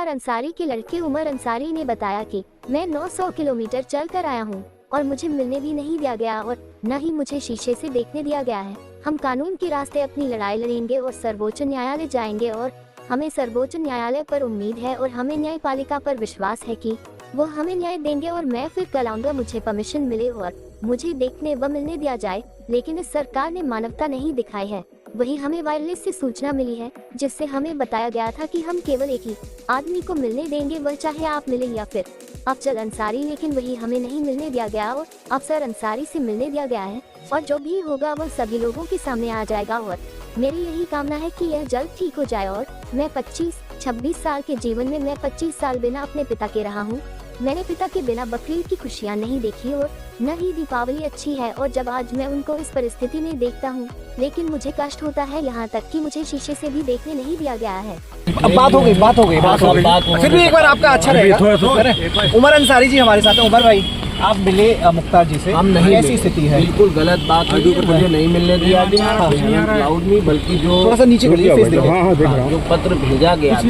उमर अंसारी के लड़के उमर अंसारी ने बताया कि मैं 900 किलोमीटर चल कर आया हूँ और मुझे मिलने भी नहीं दिया गया और न ही मुझे शीशे से देखने दिया गया है। हम कानून के रास्ते अपनी लड़ाई लड़ेंगे और सर्वोच्च न्यायालय जाएंगे और हमें सर्वोच्च न्यायालय पर उम्मीद है और हमें न्यायपालिका पर विश्वास है कि वो हमें न्याय देंगे और मैं फिर कल आऊंगा, मुझे परमिशन मिले और मुझे देखने व मिलने दिया जाए। लेकिन इस सरकार ने मानवता नहीं दिखाई है। वही हमें वायरलेस से सूचना मिली है जिससे हमें बताया गया था कि हम केवल एक ही आदमी को मिलने देंगे, वह चाहे आप मिले या फिर अफजल अंसारी, लेकिन वही हमें नहीं मिलने दिया गया और अफसर अंसारी से मिलने दिया गया है और जो भी होगा वह सभी लोगों के सामने आ जाएगा और मेरी यही कामना है कि यह जल्द ठीक हो जाए। और मैं 25-26 साल के जीवन में मैं 25 साल बिना अपने पिता के रहा हूँ। मैंने पिता के बिना बकरीद की खुशियाँ नहीं देखी और न ही दीपावली अच्छी है और जब आज मैं उनको इस परिस्थिति में देखता हूँ, लेकिन मुझे कष्ट होता है यहाँ तक कि मुझे शीशे से भी देखने नहीं दिया गया है। अब बात हो गई। फिर भी एक बार आपका अच्छा रहेगा। उमर अंसारी जी हमारे साथ हैं। उमर भाई, आप मिले मुख्तार जी से, हम नहीं, कैसी स्थिति है? बिल्कुल गलत बात है, मुझे नहीं मिलने दिया गया, लाउड नहीं, बल्कि जो थोड़ा सा नीचे करिए, फेस देखिए। जो पत्र भेजा गया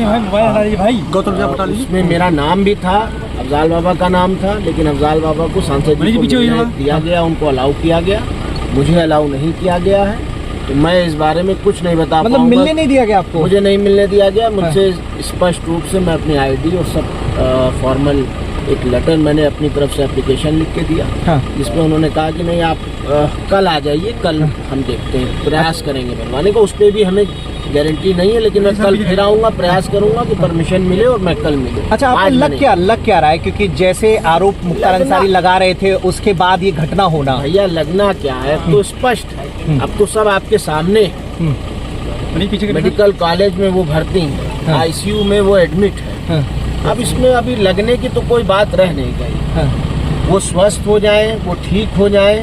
था उसमें मेरा नाम भी था, अफजाल बाबा का नाम था, लेकिन अफजाल बाबा को सांसद जी को दिया गया, उनको अलाउ किया गया, मुझे अलाउ नहीं किया गया है। तो मैं इस बारे में कुछ नहीं बता मतलब मिलने नहीं दिया गया आपको? मुझे नहीं मिलने दिया गया। मुझसे स्पष्ट रूप से मैं अपनी आईडी और सब फॉर्मल एक लेटर मैंने अपनी तरफ से एप्लीकेशन लिख के दिया, जिसमें उन्होंने कहा कि नहीं आप कल आ जाइए, कल हम देखते हैं, प्रयास करेंगे बनवाने को। उस पर भी हमें गारंटी नहीं है, लेकिन मैं कल फिर आऊँगा, प्रयास करूँगा कि परमिशन मिले और मैं कल मिले। अच्छा, आपको लग क्या रहा है? क्योंकि जैसे आरोप मुख्तार अंसारी लगा रहे थे उसके बाद ये घटना होना। भैया लगना क्या है, अब तो स्पष्ट है, अब तो सब आपके सामने। मेडिकल कॉलेज में वो भर्ती है, ICU में वो एडमिट है। अब इसमें अभी लगने की तो कोई बात रह नहीं गई। वो स्वस्थ हो जाए, वो ठीक हो जाए,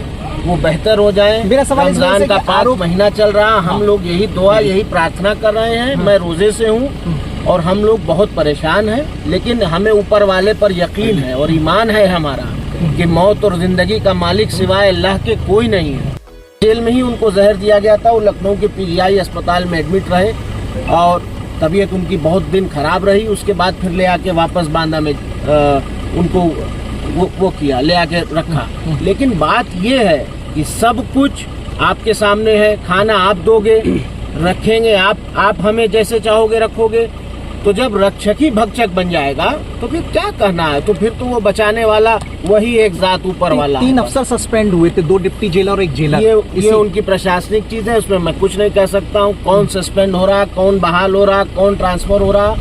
वो बेहतर हो जाए। मेरा सवाल रमजान का 5 महीना चल रहा, हम लोग यही दुआ यही प्रार्थना कर रहे हैं। मैं रोजे से हूँ और हम लोग बहुत परेशान हैं, लेकिन हमें ऊपर वाले पर यकीन है और ईमान है हमारा कि मौत और जिंदगी का मालिक सिवाय अल्लाह के कोई नहीं है। जेल में ही उनको जहर दिया गया था, वो लखनऊ के PGI अस्पताल में एडमिट रहे और तबीयत उनकी बहुत दिन खराब रही। उसके बाद फिर ले आके वापस बांदा में उनको वो किया, ले आके रखा। लेकिन बात ये है कि सब कुछ आपके सामने है, खाना आप दोगे, रखेंगे आप हमें जैसे चाहोगे रखोगे। तो जब रक्षक ही भक्षक बन जाएगा तो फिर क्या कहना है? तो फिर तो वो बचाने वाला वही एक जात ऊपर वाला। 3 अफसर सस्पेंड हुए थे, 2 डिप्टी जेलर और 1 जेलर। ये उनकी प्रशासनिक चीज है, उसमें मैं कुछ नहीं कह सकता हूँ। कौन सस्पेंड हो रहा, कौन बहाल हो रहा, कौन ट्रांसफर हो रहा,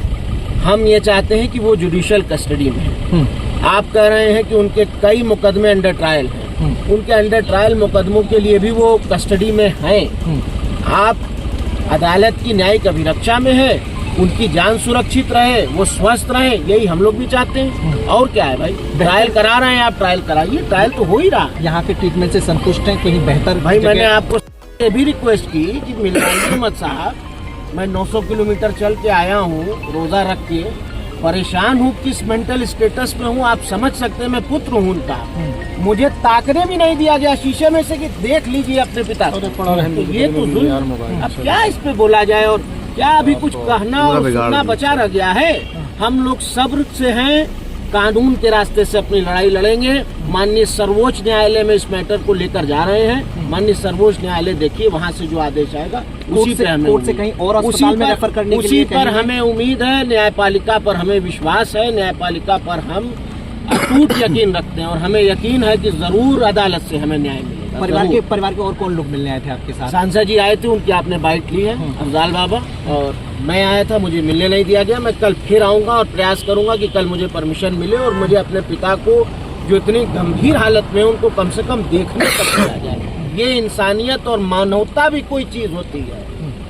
हम ये चाहते हैं कि वो जुडिशियल कस्टडी में है। आप कह रहे हैं कि उनके कई मुकदमे अंडर ट्रायल हैं, उनके अंडर ट्रायल मुकदमों के लिए भी वो कस्टडी में हैं। आप अदालत की न्यायिक अभिरक्षा में है, उनकी जान सुरक्षित रहे, वो स्वस्थ रहे, यही हम लोग भी चाहते हैं। और क्या है भाई, ट्रायल करा रहे हैं, आप ट्रायल कराइए, ट्रायल तो हो ही रहा। यहाँ के ट्रीटमेंट से संतुष्ट हैं? कहीं बेहतर? भाई मैंने आपको ये भी रिक्वेस्ट की कि मिलाइए मत साहब, मैं 900 किलोमीटर चल के आया हूँ, रोजा रख के परेशान हूँ, किस मेंटल स्टेटस में हूँ आप समझ सकते हैं। मैं पुत्र हूँ उनका, मुझे ताकने भी नहीं दिया गया शीशे में से कि देख लीजिए अपने पिता। तो ये तो जुल्म। अब क्या इस पे बोला जाए और क्या अभी कुछ कहना और सुनना बचा रह गया है? हम लोग सब्र से हैं, कानून के रास्ते से अपनी लड़ाई लड़ेंगे। माननीय सर्वोच्च न्यायालय में इस मैटर को लेकर जा रहे हैं। माननीय सर्वोच्च न्यायालय देखिए वहाँ से जो आदेश आएगा उसी पे हमें कोर्ट से कहीं और अस्पताल में रेफर करने के लिए उसी पर हमें उम्मीद है। न्यायपालिका पर हमें विश्वास है, न्यायपालिका पर हम अटूट यकीन रखते हैं और हमें यकीन है कि जरूर अदालत से हमें न्याय मिलेगा। परिवार के और कौन लोग मिलने आए थे आपके साथ? सांसद जी आए थे, उनकी आपने बाइट ली है, अफजाल बाबा, और मैं आया था, मुझे मिलने नहीं दिया गया। मैं कल फिर आऊंगा और प्रयास करूंगा कि कल मुझे परमिशन मिले और मुझे अपने पिता को जो इतनी गंभीर हालत में उनको कम से कम देखने तक दिया जाए। ये इंसानियत और मानवता भी कोई चीज होती है।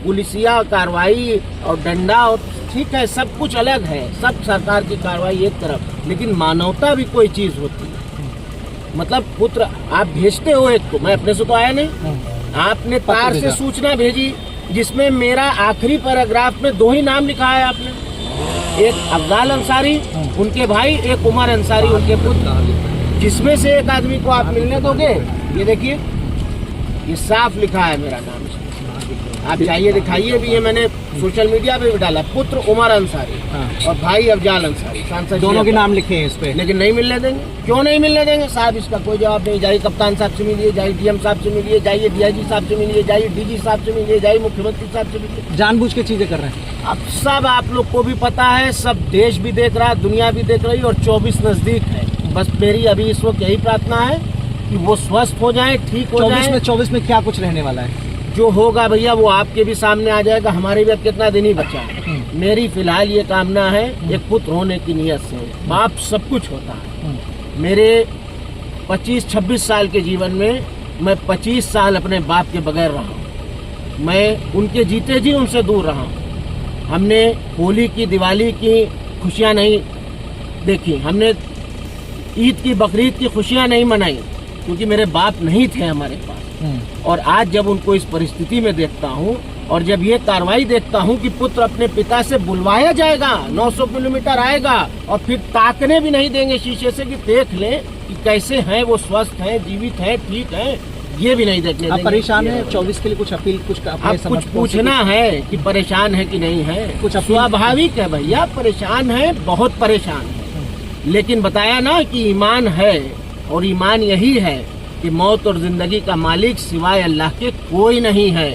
पुलिसिया कार्रवाई और डंडा और ठीक है, सब कुछ अलग है, सब सरकार की कार्रवाई एक तरफ, लेकिन मानवता भी कोई चीज होती है। मतलब पुत्र आप भेजते हो एक को, मैं अपने से तो आया नहीं, आपने तार से सूचना भेजी जिसमें मेरा आखिरी पैराग्राफ में 2 ही नाम लिखा है आपने, एक अफजाल अंसारी उनके भाई, एक उमर अंसारी उनके पुत्र, जिसमें से एक आदमी को आप मिलने दोगे? ये देखिए, ये साफ लिखा है मेरा नाम। आप चाहिए दिखाइए भी, ये मैंने सोशल मीडिया पे भी डाला, पुत्र उमर अंसारी और भाई अफजाल अंसारी, सांसद दोनों के नाम लिखे हैं इस पे, लेकिन नहीं मिलने देंगे। क्यों नहीं मिलने देंगे साहब? इसका कोई जवाब नहीं। जाइए कप्तान साहब से मिलिए, जाइए डीएम साहब से मिलिए, जाइए डीआईजी साहब से मिलिए, जाइए डीजी साहब से मिलिए, जाइए मुख्यमंत्री साहब से मिलिए। जानबूझ के चीजें कर रहे हैं। अब सब आप लोग को भी पता है, सब देश भी देख रहा है, दुनिया भी देख रही है, और 24 नजदीक है। बस मेरी अभी इस वक्त यही प्रार्थना है कि वो स्वस्थ हो जाए, ठीक हो जाए। 24 में क्या कुछ रहने वाला है? जो होगा भैया वो आपके भी सामने आ जाएगा, हमारे भी अब कितना दिन ही बचा है। मेरी फिलहाल ये कामना है, एक पुत्र होने की नीयत से। बाप सब कुछ होता है। मेरे 25-26 साल के जीवन में मैं 25 साल अपने बाप के बगैर रहा हूँ। मैं उनके जीते जी उनसे दूर रहा हूँ। हमने होली की, दिवाली की खुशियाँ नहीं देखी, हमने ईद की, बकरीद की खुशियाँ नहीं मनाई, क्योंकि मेरे बाप नहीं थे हमारे पास। और आज जब उनको इस परिस्थिति में देखता हूँ, और जब ये कार्रवाई देखता हूँ कि पुत्र अपने पिता से बुलवाया जाएगा, 900 किलोमीटर आएगा और फिर ताकने भी नहीं देंगे शीशे से कि देख लें कि कैसे हैं वो, स्वस्थ हैं, जीवित हैं, ठीक हैं, ये भी नहीं देखने देंगे। परेशान है 24 के लिए? कुछ अपील, कुछ अब कुछ पूछना है कि परेशान है कि नहीं है? कुछ स्वाभाविक है भैया, परेशान है, बहुत परेशान है। लेकिन बताया ना कि ईमान है, और ईमान यही है कि मौत और जिंदगी का मालिक सिवाय अल्लाह के कोई नहीं है।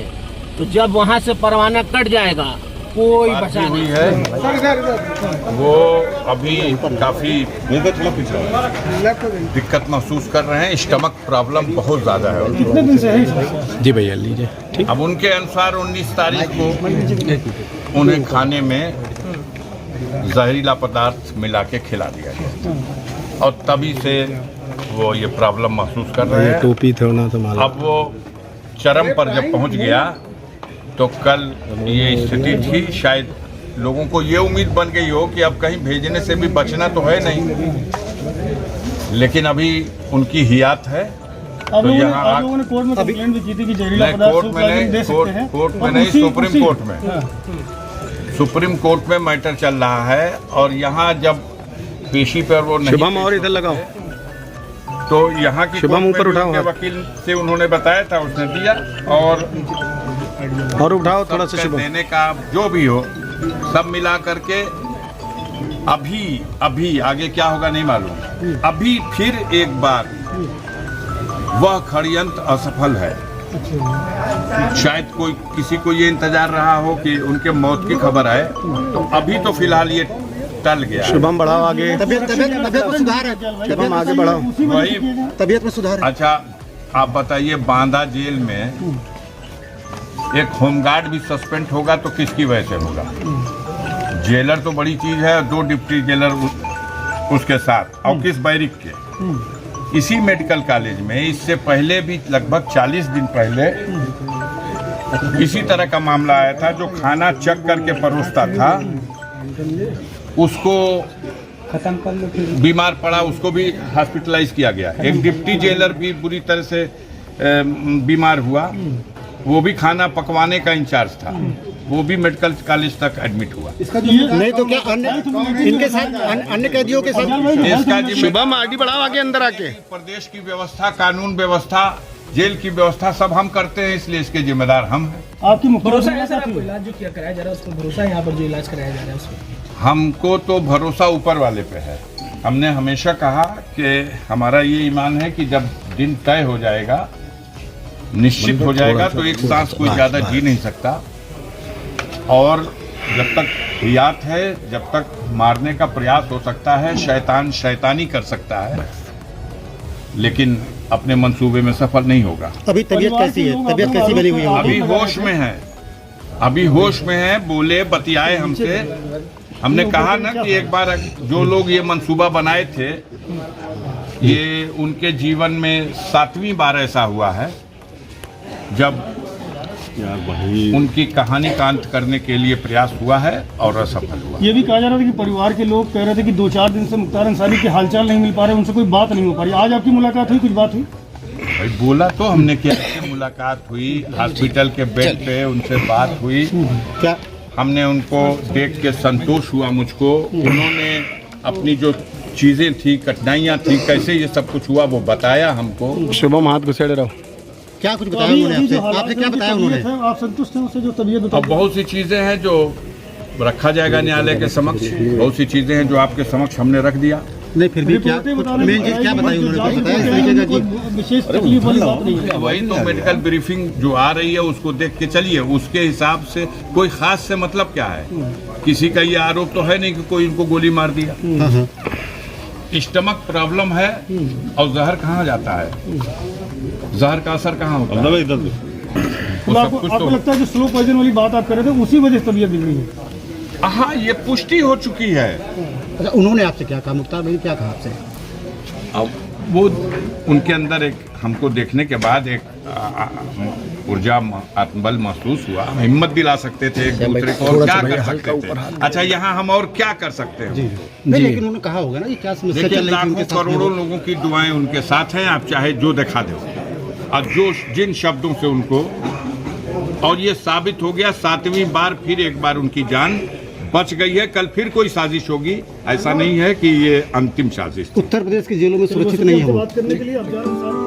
तो जब वहाँ से परवाना कट जाएगा, कोई बचा नहीं है। वो अभी काफी दिक्कत महसूस कर रहे हैं, स्टमक प्रॉब्लम बहुत ज्यादा है। कितने दिन से है? जी भैया लीजिए, ठीक। अब उनके अनुसार 19 तारीख को उन्हें खाने में जहरीला पदार्थ मिला के खिला दिया गया, और तभी से वो ये प्रॉब्लम महसूस कर रहे हैं। टोपी थे ना तो अब वो चरम पर जब पहुंच गया तो कल ये स्थिति थी, शायद लोगों को ये उम्मीद बन गई हो कि अब कहीं भेजने से भी बचना तो है नहीं, लेकिन अभी उनकी हियात है। तो यहाँ कोर्ट में कंप्लेंट भी की थी कि जहरीला पदार्थ कोर्ट में नहीं, सुप्रीम कोर्ट में, सुप्रीम कोर्ट में मैटर चल रहा है। और यहाँ जब पेशी पर वो नहीं, और इधर लगाओ, तो यहाँ की ऊपर उठाओ, वकील से उन्होंने बताया था, उसने दिया, और उठाओ थोड़ा सा देने का जो भी हो, सब मिला करके अभी आगे क्या होगा नहीं मालूम। अभी फिर एक बार वह षड्यंत्र असफल है। शायद कोई किसी को ये इंतजार रहा हो कि उनके मौत की खबर आए, तो अभी तो फिलहाल ये टल गया। शुभम बढ़ाओ आगे, तबियत में सुधार है, शुभम आगे बढ़ाओ, वही तबियत में सुधार है। अच्छा आप बताइए, बांदा जेल में एक होमगार्ड भी सस्पेंड होगा तो किसकी वजह से होगा? जेलर तो बड़ी चीज है, 2 डिप्टी जेलर उसके साथ, और किस बैरिक के। इसी मेडिकल कॉलेज में इससे पहले भी लगभग 40 दिन पहले इसी तरह का मामला आया था। जो खाना चक करके परोसता था उसको बीमार पड़ा, उसको भी हॉस्पिटलाइज किया गया। एक डिप्टी जेलर भी बुरी तरह से बीमार हुआ, वो भी खाना पकवाने का इंचार्ज था, वो भी मेडिकल कॉलेज तक एडमिट हुआ। नहीं तो क्या इनके साथ अन्य कैदियों के साथ इसका शुभम आगे बढ़ाओ, आगे अंदर आके। प्रदेश की व्यवस्था, कानून व्यवस्था, जेल की व्यवस्था सब हम करते हैं, इसलिए इसके जिम्मेदार हम हैं। आपकी भरोसा है सर, आपको इलाज जो किया कराया जा रहा है उसको भरोसा है? यहाँ पर जो इलाज कराया जा रहा है उसको हमको तो भरोसा ऊपर वाले पे है। हमने हमेशा कहा कि हमारा ये ईमान है कि जब दिन तय हो जाएगा, निश्चित हो जाएगा, तो एक सांस कोई ज़्यादा जी नहीं सकता। और जब तक हियात है, जब तक मारने का प्रयास हो सकता है, शैतान शैतानी कर सकता है, लेकिन अपने मंसूबे में सफल नहीं होगा। अभी तबीयत कैसी है? तबीयत कैसी बनी हुई है? अभी होश में है, अभी होश में है, बोले बतियाए हमसे। हमने कहा ना कि एक बार जो लोग ये मंसूबा बनाए थे, ये उनके जीवन में 7वीं बार ऐसा हुआ है जब उनकी कहानी का अंत करने के लिए प्रयास हुआ है और असफल हुआ। ये भी कहा जा रहा था कि परिवार के लोग कह रहे थे कि 2-4 दिन से मुख्तार अंसारी के हालचाल नहीं मिल पा रहे, उनसे कोई बात नहीं हो पा रही। आज आपकी मुलाकात हुई, कुछ बात हुई? भाई बोला तो हमने क्या, मुलाकात हुई, हॉस्पिटल के बेड पे उनसे बात हुई। क्या हमने उनको देख के संतोष हुआ मुझको। उन्होंने अपनी जो चीज़ें थी, कठिनाइयाँ थी, कैसे ये सब कुछ हुआ वो बताया हमको। शुभम हाथ घुसेड़े रहो। क्या कुछ तो बताया अभी उन्होंने जो आपसे? हालात आपसे हैं, क्या उनकी बताया तबीयत उन्होंने? है, आप संतुष्ट हैं उससे जो तबीयत अब बताई? बहुत सी चीजें हैं जो रखा जाएगा न्यायालय के समक्ष, बहुत सी चीजें हैं जो आपके समक्ष हमने रख दिया। नहीं फिर भी क्या रिपोर्टें बताने मेन में चीज क्या बताया बताई कि उन्होंने? जो कुछ बताया इस जांच तरीके का रिपोर्ट कि है, कोई विशेष तकलीफ वाली बात नहीं है। वही तो मेडिकल ब्रीफिंग जो आ रही है उसको देख के चलिए, उसके हिसाब से कोई खास से मतलब क्या है। किसी का ये आरोप तो है नहीं कि कोई उनको गोली मार दिया। हाँ, हाँ। स्टमक प्रॉब्लम है और जहर कहाँ जाता है, जहर का असर कहाँ होता है, तो वो सब आपको कुछ आपको तो लगता है जो स्लो पॉइजन वाली बात आप कर रहे थे उसी वजह से तबीयत बिगड़ी है? हाँ ये पुष्टि हो चुकी है। अच्छा उन्होंने आपसे क्या कहा? मुख्तार भाई क्या कहा आपसे? अब वो उनके अंदर एक हमको देखने के बाद एक ऊर्जा आत्मबल महसूस हुआ, हिम्मत दिला सकते थे एक दूसरे को, और क्या कर सकते थे। अच्छा यहाँ हम और क्या कर सकते हैं? नहीं लेकिन उन्होंने कहा होगा ना कि क्या समस्या देखिए चल रही थी लाखों उनके साथ में? करोड़ों लोगों की दुआएं उनके साथ हैं, आप चाहे जो दिखा दो, और जो जिन शब्दों से उनको, और ये साबित हो गया 7वीं बार फिर एक बार उनकी जान बच गई है। कल फिर कोई साजिश होगी, ऐसा नहीं है कि ये अंतिम साजिश थी। उत्तर प्रदेश की जेलों में सुरक्षित नहीं है वो। बात करने के लिए अब जा रहे हैं साहब।